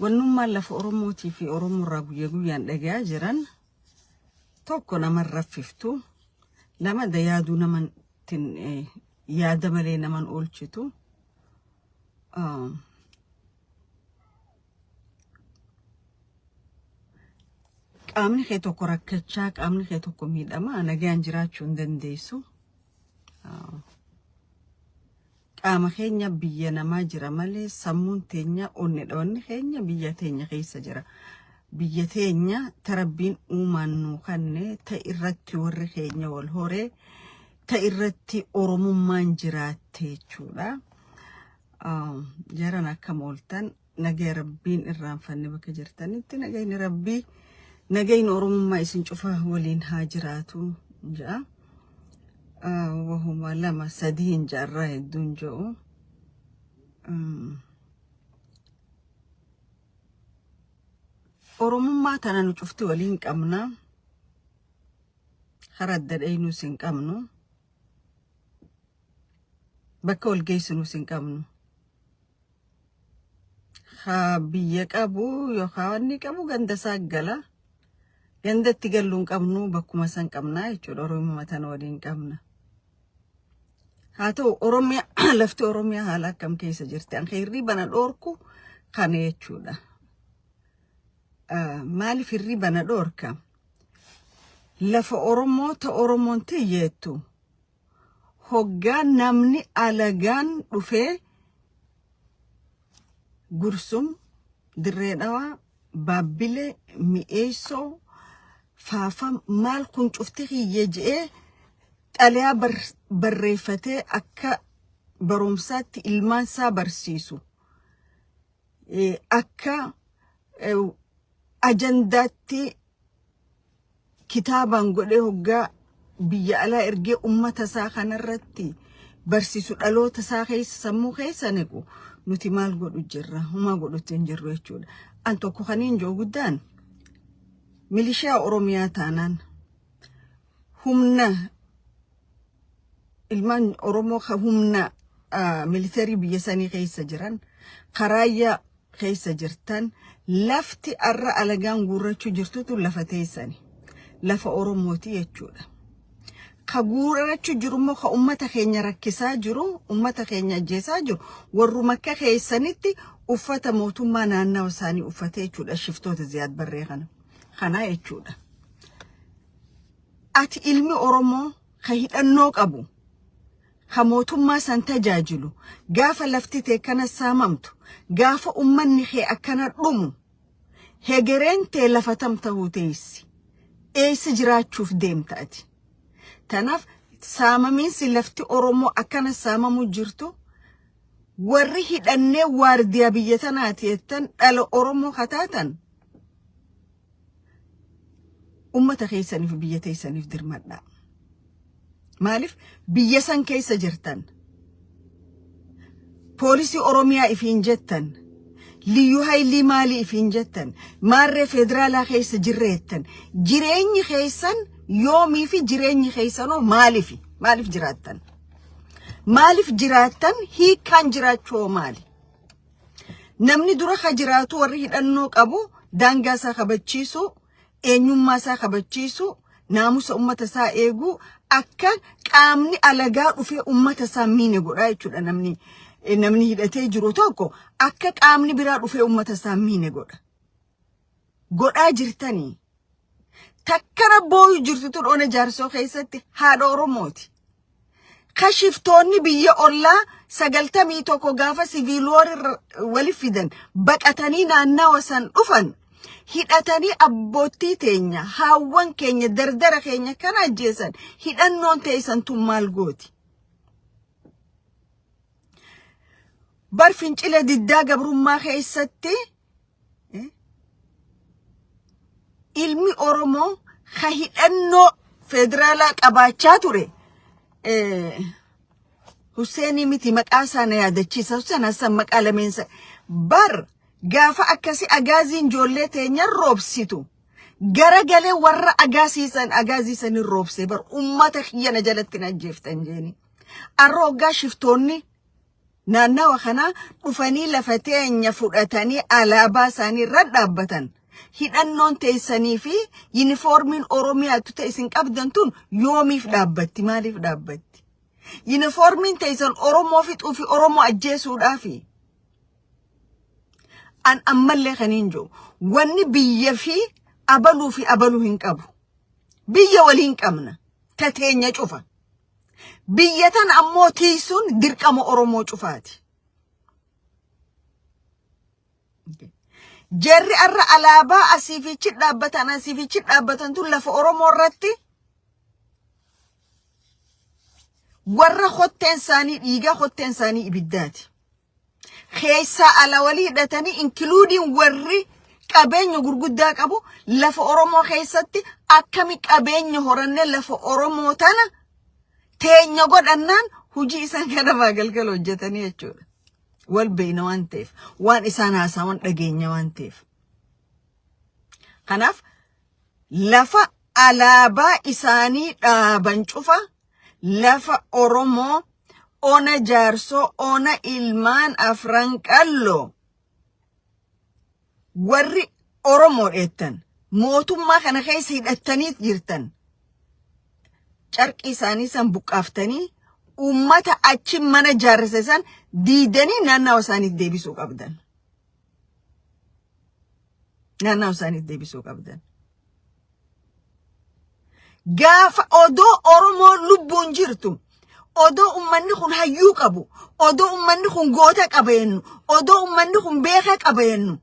wannummaa lafa Oromootii fi Oromoorraa guyyaa guyyaan dhagayaa jiran tokko nama raffiftu lama dayaaduu naman yaada malee naman oolchitu qaamni kee tokko rakkachaa qaamni kee tokko miidhama nagaan jiraachuu hin dandeessu. Qaama keenya biyya namaa jira malee sammuun teenya onnedhoonni keenya biyya teenya keessa jira. Biyya teenya tarabbiin uumaannu kanne ta irratti warri keenya wal horee ta irratti oromummaan jiraatte jechuudha. Jaran akka mooltan nagaya rabbiin irraanfanne bakka jirtanitti nagayni rabbii nagayni oromummaa isin cufa waliin haa jiraatu jaa. وهما لما سدين جراه الدنجو أورمما تنا نشوفت ولين كمنا خرد الأينو سين كمنو بكول جيسنو سين كمنو خابيك أبو يخواني كابو جند ساقلا جند تقلون كمنو بكو مسان كمنا يجول أورمما تنا ولين كمنا هاتو أوروميا لفت أوروميا هلا كم كيس جرتان خيري بنا دوركو خانة يشودا مالي في الريبنا دوركا لف أورومو تا أورومون تيجتو هوجان نمني على رفي قرسم دريدوا بابلة ميسو فافا مال كنت أفتخي يجئ عليها بريفتي أكا برومسات إلمان سابرسيسو أكا أجنداتي كتابا نقوله هقا بيا على إرجي أمة ساخن الرتي برسيسو ألو تساخيس سمو خيسانيكو نتي مال قولو جرة هما قولو تنجرو يجول أنتو كوخانين جو قدان ميليشيا أورومياتانان همنا ilman Oromoo humna military biyyasanii keessa jiran qaraayya keessa jirtan lafti arra alagaan guurrachuu jirtutu lafa teessani lafa Oromooti jechuudha. Ka guurrachuu jirummoo ka ummata keenya rakkisaa jiru ummata keenya ajjeesaa jiru warru makka keessanitti uffata mootummaa naannoo isaanii uffatee jechuudha shiftoota Ziyaad Barree kana jechuudha. Ati ilmi Oromoo ka hidhannoo qabu خموتما سنتجاجلو غافا لفتيتي كان ساممتو غافا أمني خي أكنا رمو هجرين تي لفتمته تيسي ايس جرات شوف ديم تأتي تناف ساممين سي لفتي أرمو أكنا ساممو جرتو وريه الأني وارديا بيتناتي يتن ألو أرمو خطاتا أمتا خيساني في بيتيساني في درمانا مالف بيسان كيس جرتن بوليسي أوروميا إفين جتن ليو هاي لي مالي إفين جتن مارة فدرالا خيس جريتن جريني خيسان يومي في جريني خيسانو مالف جراتن مالف جراتن هي كان جراتشو مالي نمني درخ جراتو ورهد أنوك أبو دانجا سا خبتشيسو إنيوما سا خبتشيسو ناموس أمة سا إيغو أكا قامني ألغا وفي أمة سا ميني قرأي چود نمني هدتي جرو توكو أكا قامني برا وفي أمة سا ميني قرأي جرتاني تكرا بوي جرتتون أونا جارسو خيستي هاد أوروموتي خشفتوني بيا أولا ساقلتا ميتوكو غافا سيفيلور ولفدن بكأتاني نانا وسان أفن hidhatanii abbootii teenya haawwan keenya dardara keenya kana ajjeesan hidhannoon teessan tun maal gooti bar fincila diddaa gabrummaa keessatti ilmi Oromoo ka hidhannoo federaalaa qabaachaa ture Hussein miti maqaa sana yaadachiisa sana san maqaa lameensa bar غافا أكاسي أجازين جولة تانيا روبسيتو غرقالي ورا أجازيسان الروبسي بر أمتا خيانا جالتنا جيفتان جيني الروغا شفتوني naannawa kana dhufanii lafa teenya fudhatanii alaabaa isaanii irra dhaabbatan. Hidhannoon teessanii fi uniformiin Oromiyaatu ta'e isin qabdan tun yoomiif dhaabbatti? Maaliif dhaabbatti? Uniformiin teessan Oromoo fixuu fi Oromoo ajjeesuudhaafi. An ammallee kaniin jiru wanni biyya fi abaluu hin qabu. Biyya waliin qabna tateenya cufa. Biyya tan ammoo tiisuun dirqama Oromoo cufaati. Jarri arra alaabaa asiifichi dhaabbatan tun lafa Oromoo irratti warra hotteen isaanii dhiigaa hotteen isaanii ibiddaati. Keessaa ala walii hidhatanii including warri qabeenya gurguddaa qabu lafa Oromoo keessatti akkami qabeenya horanne lafa Oromoo tana teenya godhannaan hujii isaan ganamaa galgal hojjetanii jechuudha. Wal beeyna waan ta'eef waan isaan haasawan dhageenya waan ta'eef. Kanaaf lafa alaabaa isaanii dhaaban cufa lafa Oromoo ona jaarsoo ona ilmaan afran qalloo warri Oromoo dheettan mootummaa kana keessa hidhattanii jirtan carqii isaanii san buqqaaftanii ummata achi mana jaarse san diidanii naannawa isaaniif deebisuu qabdan. Naannawa isaaniif deebisuu qabdan. Gaafa odoo Oromoo lubbuun jirtu odoo ummanni kun hayyuu qabu odoo ummanni kun goota qabayennu odoo ummanni kun beeka qabayennu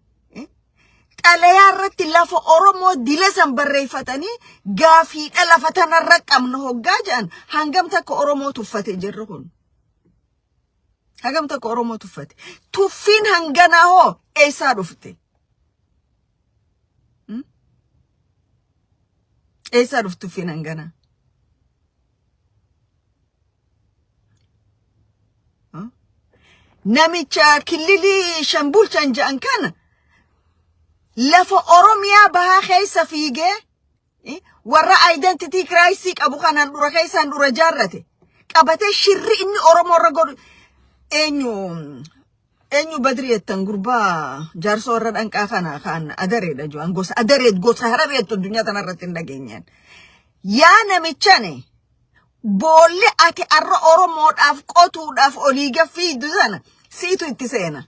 xalayaa irratti lafa Oromoo dila san barreeffatanii gaafiidha lafa tanarra qabna hoggaa jedhan hangam takka Oromoo tuffate jirru kun. Hangam takka Oromoo tuffate. Tuffiin hanganaa hoo eessaa dhufte? Eessaa dhufte tuffiin hanganaa? Namicha kililii shambulchan jedhan kana lafa Oromiyaa bahaa keessa fiigee warra identity crisis qabu kanaan dura keessaan dura jaarrate qabatee shirri inni Oromoo irra godhu eenyu badriyeettan gurbaa jaarsoo warra dhanqaa kana kan adareedha joan gosa adareet gosa harareettu addunyaa tanarratti hin dhageenyaan. Yaa namichane boolli ati arra Oromoodhaaf qotuudhaaf olii gaffiiddu sana siitu itti seena.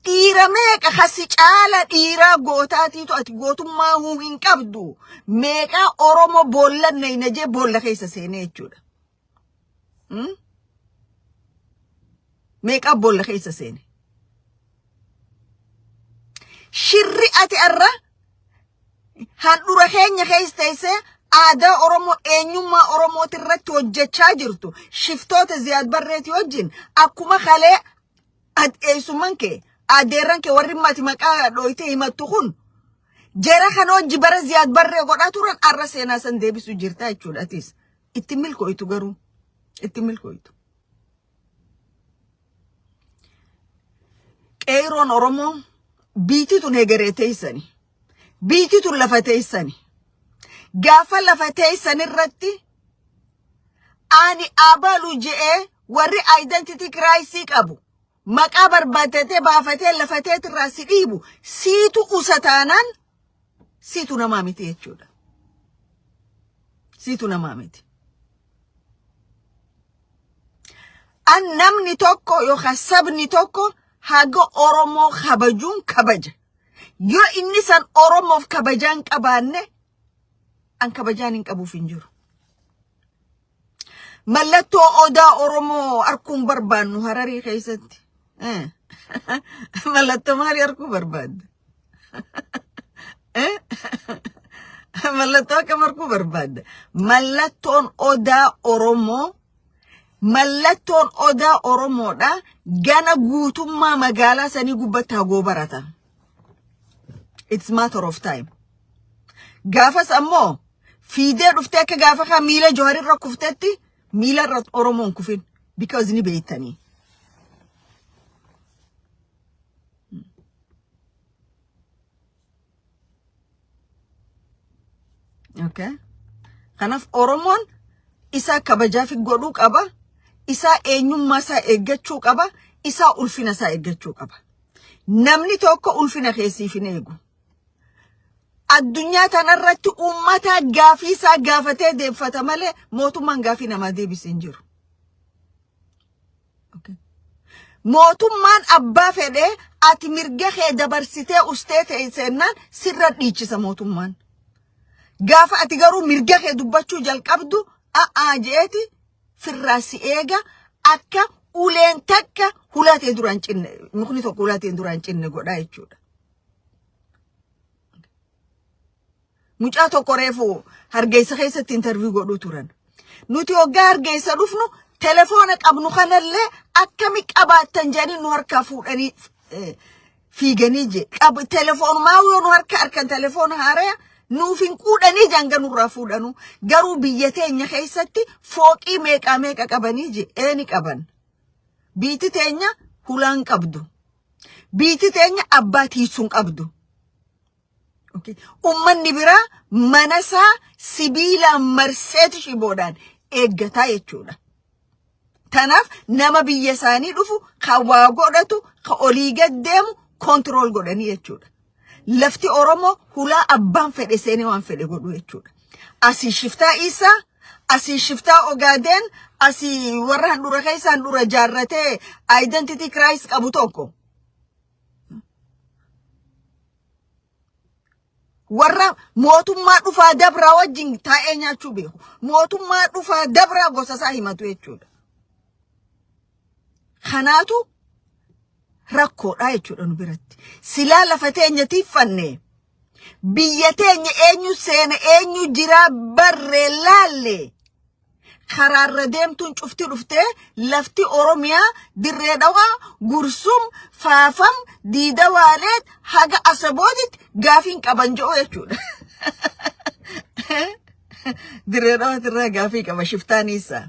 Dhiira meeqa kasi caala dhiiraa gootaatiitu ati gootummaa hin qabdu meeqa Oromoo boollanne inajee boolla keessa seenee jechuudha. Meeqa boolla keessa seene. Shirri ati arra handura keenya keessa teessee aadaa Oromoo eenyummaa Oromooti irratti hojjechaa jirtu shiftoota Ziyaad Barreetii wajjin akkuma kalee eessuman kee adeeran kee warri mati maqaa dhooytee himattu kun jara kana hojii bara Ziyaad Barree godhaa turan arra seenaa san deebisuu jirtaa jechuudha. Atis itti milkooytu garuu itti milkooytu. Qeeroon Oromoo biititu neegaree teessani biititu lafa teessani gaafa lafa teessan irratti ani abalu je'ee warri identity crisis qabu maqaa barbaaddatee baafatee lafatee irraa si dhiibu siitu usataanaan siitu namaa miti jechuudha. Siitu namaa miti. An namni tokko yookaan sabni tokko haga Oromoo kabajuun kabaja. Yoo inni san Oromoof kabajaan qabaanne an kabajaan hin qabuuf hin jiru. Mallattoo odaa Oromoo arguun barbaannu Hararii keessatti. Mallattoo maali arguu barbaadde? Mallattoo akkam arguu barbaadde? Mallattoon odaa Oromoo mallattoon odaa Oromoodha gana guutummaa magaalaa sanii gubbatti hagoo barata. It's matter of time. Gaafas ammoo fiidee dhuftee akka gaafa kan miila Jawahar irra kuftetti miila irra Oromoon kufin because ni beeytanii. Okay. Kanaaf Oromoon isa kabajaaf godhuu qaba. Isa eenyummaa isaa eeggachuu qaba. isa ulfina isaa eeggachuu qaba. Namni tokko ulfina keessiif hin eegu. Addunyaa tanarratti uummata gaafii isaa gaafatee deeffata malee mootummaan gaafii namaa deebisee hin jiru. Mootummaan abbaa fedhee ati mirga kee dabarsitee ustee ta'e seenaan sirra dhiichisa mootummaan. Gaafa ati garuu mirga kee dubbachuu jalqabdu jeeti firraa si eega akka uleen takka hulatee duraan cinne mukni tokko hulatee duraan cinne godhaa jechuudha. Mucaa tokko reefu hargeysa keessatti interview godhuu turan. Nuti hoggaa hargeysa dhufnu telefoona qabnu kanallee akkami qabaattan jedhanii nu harkaa fuudhanii fiiganii je. Telefoonumaa yoo nu harkan telefoona haaraa nuuf hin quudhanii janga nurraa fuudhanu. Garuu biyya teenya keessatti fooqii meeqa qabanii je. Eeni qaban. Biiti teenya hulaan qabdu. Biiti teenya abbaa tiisuun qabdu. Ummanni biraa manasaa sibiilaan marseeti shiboodhaan eeggataa jechuudha. Tanaaf nama biyya isaanii dhufu kan waa godhatu kan olii gad deemu kontirool godhanii jechuudha. Lafti Oromoo hulaa abbaan fedhe seenee waan fedhe godhu jechuudha. Asii shiftaa Isaa, asii shiftaa Ogaadeen, asii warra handhuura keessaa handhuura jaarratee identity crisis qabu tokko. Warra mootummaa dhufaa dabraa wajjin taa'ee nyaachuu beeku. Mootummaa dhufaa dabraa gosa isaa himatu jechuudha. Kanaatu rakkoodha jechuudha nu biratti. Silaa lafa teenya tiiffanne biyya teenya eenyu seena eenyu jira barree laalle karaarra deemtuun cufti dhuftee lafti Oromiyaa dirree dhawaa Gursum Faafam Diida Waaleet haga Asabootitti gaafiin qaban jedhu jechuudha. Dirree dhawaatti irraa gaafii qaba shiftaan Isaa.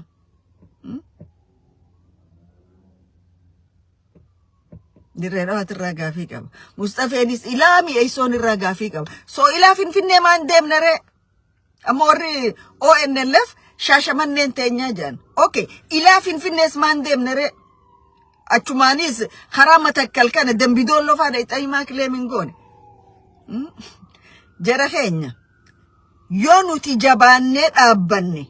Dirree dhawaatti irraa gaafii qaba. Mustafeenis ilaami eeysoon irraa gaafii qaba. So ilaa Finfinnee maan deemna ree? Amma warri ONLF Shaashamanneen teenyaa jedhan. Okay, ilaa Finfinnees maan deemna ree? Achumaanis karaa Matakkal kana Dambidolloo faana ixayimaa kileemin goone. Jara keenya yoo nuti jabaannee dhaabbanne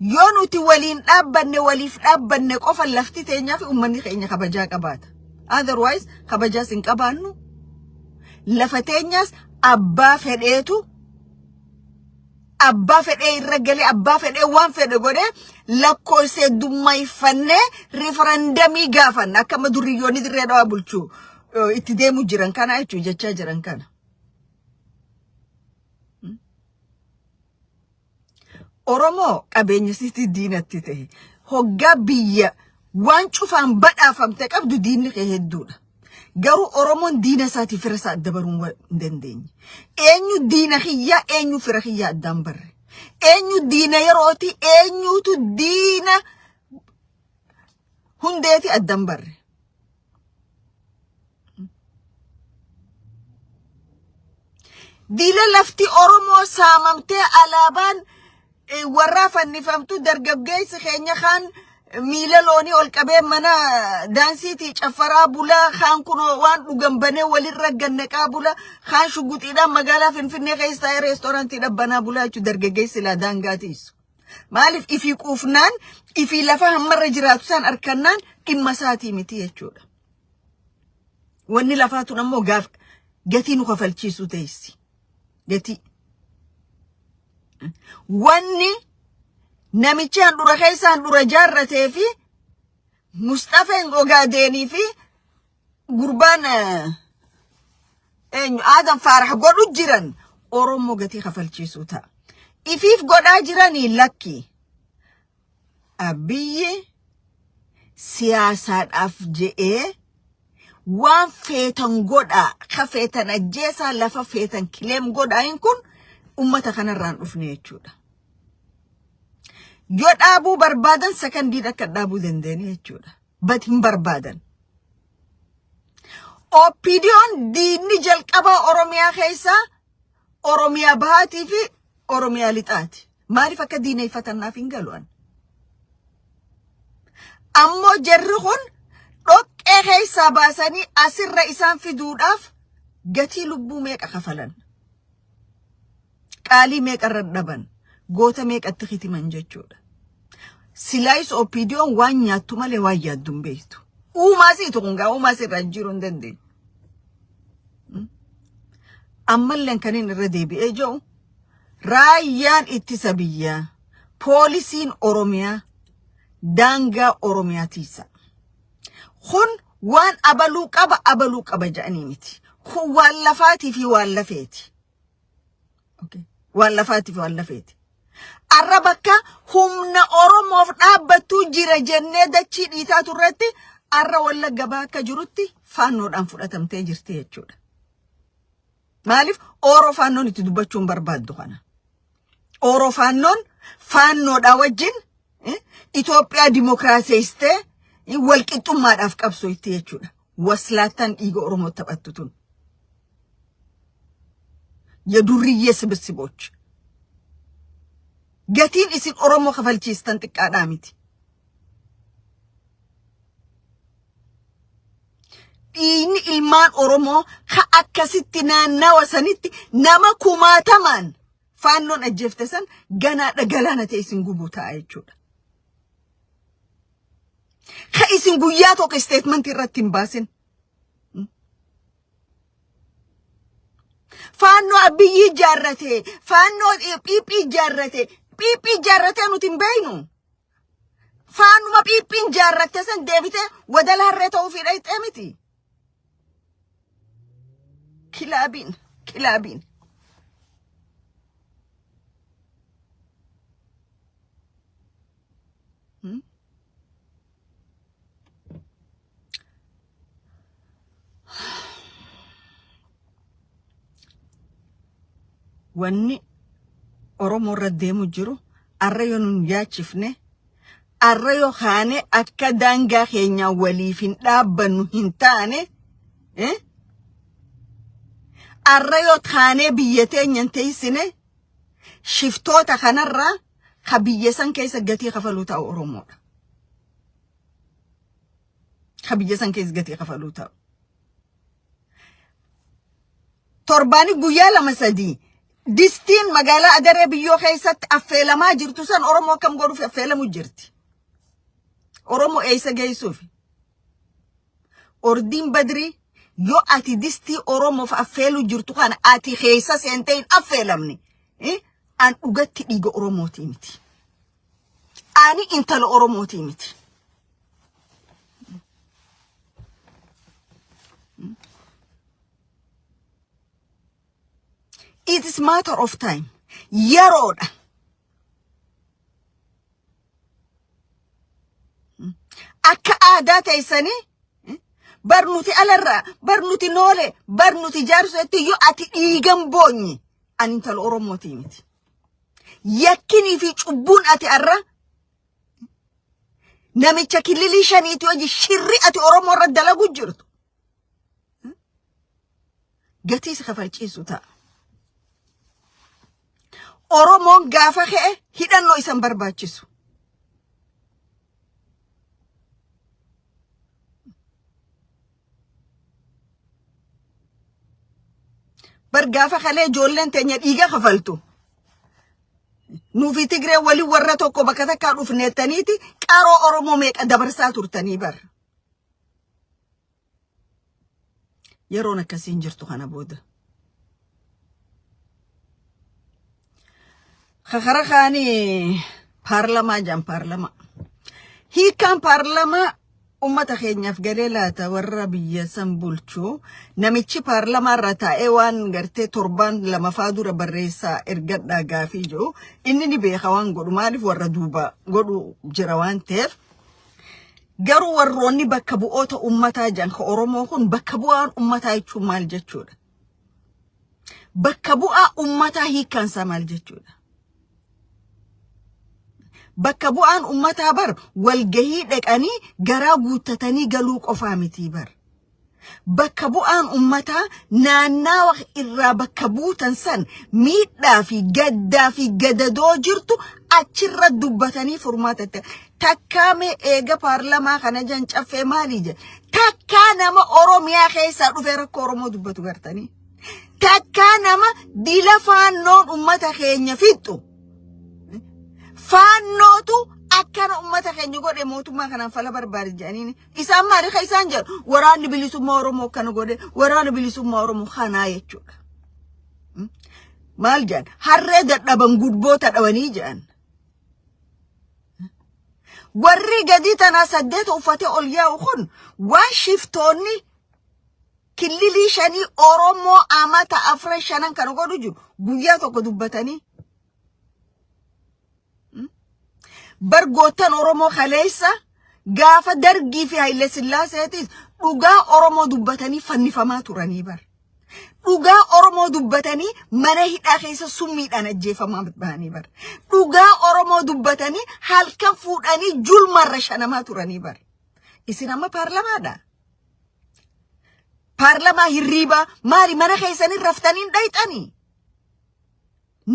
yoo nuti waliin dhaabbanne waliif dhaabbanne qofa lafti teenyaa fi uummanni keenya kabajaa qabaata. Otherwise kabajaas hin qabaannu. Lafa teenyaas abbaa fedheetu abbaa fedhee irra galee abbaa fedhee waan fedhe godhee lakkoofsee dummaayfannee referendamii gaafanna akkama duriyyoonni dirree dhawaa bulchuu itti deemu jiran kana jechuun jechaa jiran kana. Oromoo qabeenya sitti diinatti ta'e hoggaa biyya waan cufaan badhaafamte qabdu diinni kee hedduudha. Garuu Oromoon diina isaatiif fira isaa adda baruu hin dandeenye. Eenyu diina kiyyaa eenyu fira kiyyaa addaan barre. Eenyu diina yerooti eenyutu diina hundeeti addaan barre. Diina lafti Oromoo saamamtee alaabaan warra fannifamtu dargaggeessi keenya kaan miila loonii ol qabee mana daansiitii caffaraa bulaa kaan kunoo waan dhugan banee walirra gannaqaa bulaa kaan shuguxiidhaan magaalaa Finfinnee keessaa reestoorantii dhabbanaa bulaa jechuun dargaggeessi laa daangaatiisu. Maaliif ifii quufnaan ifii lafa hammarra jiraatu isaan arkannaan dhimma isaatii miti jechuudha. Wanni lafaatuun ammoo gatii nu kafalchiisu teessi. Gatii. Wanni namichi handhuura keessa handhuura jaarratee fi Mustafeen Ogaadeenii fi gurbaan Adam Faarax godhu jiran Oromoo gatii kafalchiisuu ta'a. Ifiif godhaa jiranii lakki. Abiyyi siyaasaadhaaf je'ee waan feetan godhaa ka feetan ajjeesaa lafa feetan kileem godhaa kun ummata kanarraan dhufne jechuudha. Yoo dhaabuu barbaadan sakandii akka dhaabuu dandeenye jechuudha. Bat hin barbaadan. OPDO'n diinni jalqabaa Oromiyaa keessaa Oromiyaa bahaatii fi Oromiyaa lixaati. Maaliif akka diineeffatannaaf hin galu'an? Ammoo jarri kun dhoqqee keessa baasanii asirra isaan fiduudhaaf gatii lubbuu meeqa kafalan qaalii meeqa radhaban goota meeqatti khitiman jechuudha silaayis opiidiyoon waan nyaattu malee waan yaadduun beektu uumaasiitu kungaa uumaasirra jiru hin dandeenye ammalleen kaniin irra deebi'ee jiru raayyaan ittisa biyyaa poolisiin Oromiyaa daangaa Oromiyaatiisa kun waan abaluu qaba jedhanii miti kun waan lafaatii fi waan lafeeti okay waan lafaatii fi waan lafeeti arrabakka humna Oromoof dhaabbattuu jira jennee dachii dhiitaa turretti arra Wallagga bakka jirutti faannoodhaan fudhatamtee jirti jechuudha maaliif Oro faannoon itti dubbachuun barbaaddu kana Oro faannoodhaa wajjin Itoophiyaa dimokiraasiistee walqixxummaadhaaf qabsoo itti jechuudha waslaatan dhiiga Oromoo taphattu tun የዱርዬ ስብስቦች gatiin isin Oromoo kafalchiistan xiqqaadhaa miti dhiigni ilmaan Oromoo ka akkasitti naannawa sanitti nama kumaatamaan faannoon ajjeefte san ganaadha galaana ta'e isin gubuu ta'a jechuudha ka isin guyyaa tokko statement irratti hin baasin faannoo abiyyi jaarrate faannoo piipii jaarrate nuti hin beeynu faanuma piipiin jaarrate san deebite wadala harree ta'uu fi dhayxee miti kilaabiin wanni Oromoo irra deemu jiru arrayo nun yaachifne arrayo haane akka daangaa keenya waliif hin dhaabbannu hin taane arrayo taane biyya teenyan teessine shiftoota kanarraa ka biyya san keessa gatii kafaluu ta'u Oromoodha ka biyya san keessa gatii kafaluu ta'u torbaani guyyaa lama sadii distiin magaalaa adaree biyyoo keessatti affeelamaa jirtu san Oromoo kam godhuuf affeelamu jirti Oromoo eessa geessuuf ordiin badrii yoo ati distii Oromoof affeelu jirtu kana ati keessa seentee hin affeelamne an dhugatti dhiiga Oromootii miti ani intala Oromootii miti it is matter of time yeroodha akka aadaa teessanii barnuti alarraa barnuti noole barnuti jaarsotti yoo ati dhiigan boonyi ani intala Oromootii miti yakkinii fi cubbuun ati arra namicha kililii shaniiti hojii shirri ati Oromoo irra dalagu jirtu gatii isa kafalchiisu ta'a Oromoon gaafa ka'e hidhannoo isan barbaachisu bar gaafa kalee ijoolleen teenya dhiiga kafaltu nuufi Tigree wali warra tokko bakka takkaa dhufneettaniiti qaroo Oromoo meeqa dabarsaa turtanii bar yeroon akkasiin jirtu kana booda خخرخاني بارلما جام بارلما هي كان بارلما أمة خينيا في قليلة والربية سنبولشو نميتشي بارلما رتا ايوان غرتي تربان لما فادو ربريسا ارقاد ناقافي جو إنني بيخوان قولو مالف وردوبا قولو جروان تيف قرو وروني بكبو اوتا أمتا جان خورمو خون بكبوان أمتا يتشو مال جتشودا بكبو أمتا هي كان سامال جتشودا bakka bu'aan ummataa bar walgahii dhaqanii garaa guuttatanii galuu qofaa miti bar bakka bu'aan ummata naannaa irraa bakka buutan san miidhaa fi gaddaa fi gadadoo jirtu achirra dubbatanii furmaatatte takkaame eega paarlamaa kana jan caffee maali je takkaa nama oromiyaa keessa dhufe rakkoo oromoo dubbatu gartanii takkaa nama dila faannoon ummata keenya fixxu faannootu akkana ummata keenya godhe mootummaa kanaan fala barbaade jedhanii isaan maali ka isaan jedhu waraanni bilisummaa oromoo kana godhe waraanni bilisummaa oromoo kanaa jechuudha maal jedhan harree dadhaban gudboota dhawanii jedhan warri gadi tanaa 8 uffate ol yaa'u kun waan shiftoonni killilii shanii oromoo amata afra shanan kana godhu jiru guyyaa tokko dubbatanii bargootan oromoo khaleessa gaafa dargii fi Haile Sillaaseetis dhugaa oromoo dubbatanii fannifamaa turanii bar dhugaa oromoo dubbatanii mana hidhaa keessa summiidhaan ajjeefamaa bahanii bar dhugaa oromoo dubbatanii halkan fuudhanii julmarra shanamaa turanii bar isin amma paarlamaadha paarlamaa hirriibaa maali mana keessanii raftanii dhayxanii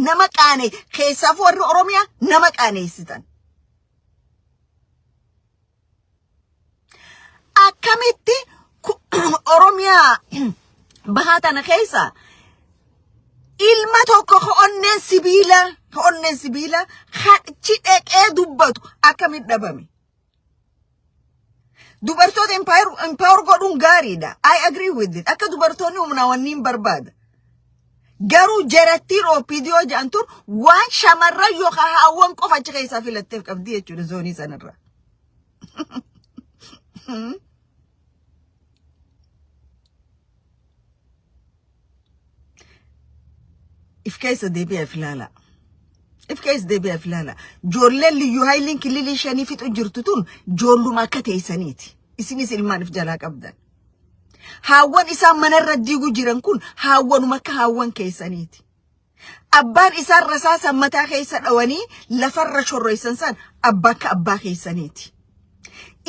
nama qaane keessaaf warri oromiyaa nama qaaneessitan akkamitti oromiyaa bahatana keessa ilma tokko onneen sibiila hachi dheqee dubbatu akkamitti dhabame dubartoota empower godhuun gaariidha I agree with it akka dubartoonni humna wanniin barbaada garuu jarattiin OPDO jedhan tun waan shamarran yookaan haawwan qofa achi keessaa filatteef qabdi jechuudha zoonii sanarra if case deebi'a filala joolleen liyyuu haayiliin kililii shanii fixu jirtu tun joolluma akka teessaniiti isinis ilmaan if jalaa qabdan haawwan isaan manarra diigu jiran kun haawwanuma akka haawwan keessaniiti abbaan isaan rasaasa mataa keessa dhawanii lafarra shorreessan san abbaa akka abbaa keessaniiti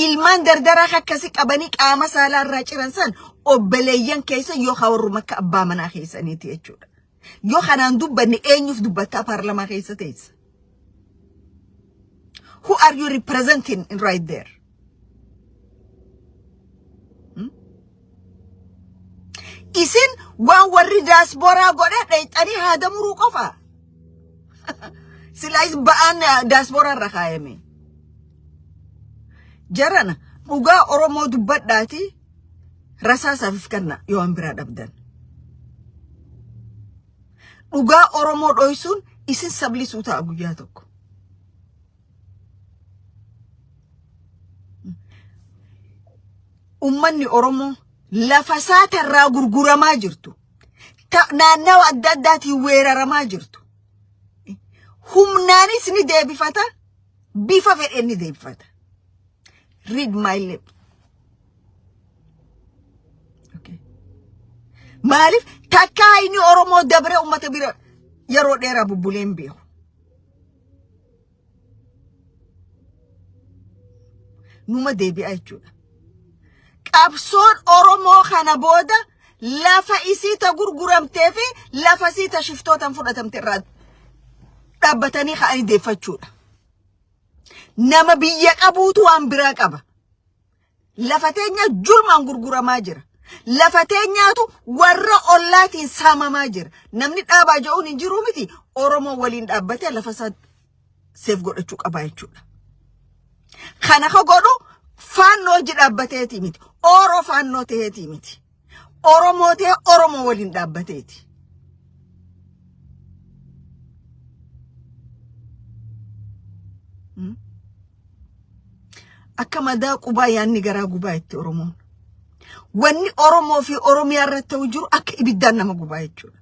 ilmaan dardaraa akkasi qabanii qaama saalaarraa ciran san obbeleeyyan keessa yookaan warruma akka abbaa manaa keessaniiti jechuudha yoo kanaan dubbanne eenyuuf dubbattaa paarlamaa keessa teessa who are you representing in right there isin waan warri diaspora godhe dhayxanii haadamuruu qofa silaayis ba'aan diaspora irra kaayame jarana dhugaa oromoo dubbadhaati rasaasaaf kanna yoo an biraa dhabdan dhugaa oromoo dhoysuun isin sablisuu ta'a guyyaa tokko ummanni oromoo lafa saatarraa gurguramaa jirtu naannawa adda addaatiin weeraramaa jirtu humnaanis ni deebifata bifa fedhen ni deebifata read my lip okay maalif takkaa inni oromoo dabre ummata bira yeroo dheeraa bubbuleen beeku numa deebi'a jechuudha qabsoon oromoo kana booda lafa isiita gurguramtee fi lafa isiita shiftootan fudhatamte irraa dhaabbatanii ka'anii deeffachuudha nama biyya qabuutu waan biraa qaba lafa teenya julmaan gurguramaa jira lafa teenyaatu warra ollaatiin saamamaa jira namni dhaabaa ja'uun hin jiru miti oromoo waliin dhaabbatee lafa isaa seef godhachuu qaba jechuudha kana ka godhu faannoo dhaabbateeti miti oro faannoo ta'eeti miti oromoo ta'e oromoo waliin dhaabbateeti akka madaa qubaa yaanni garaa gubaa itti oromoon wanni oromoo fi oromiyaa irratti ta'u jiru akka ibiddaan nama gubaa jechuudha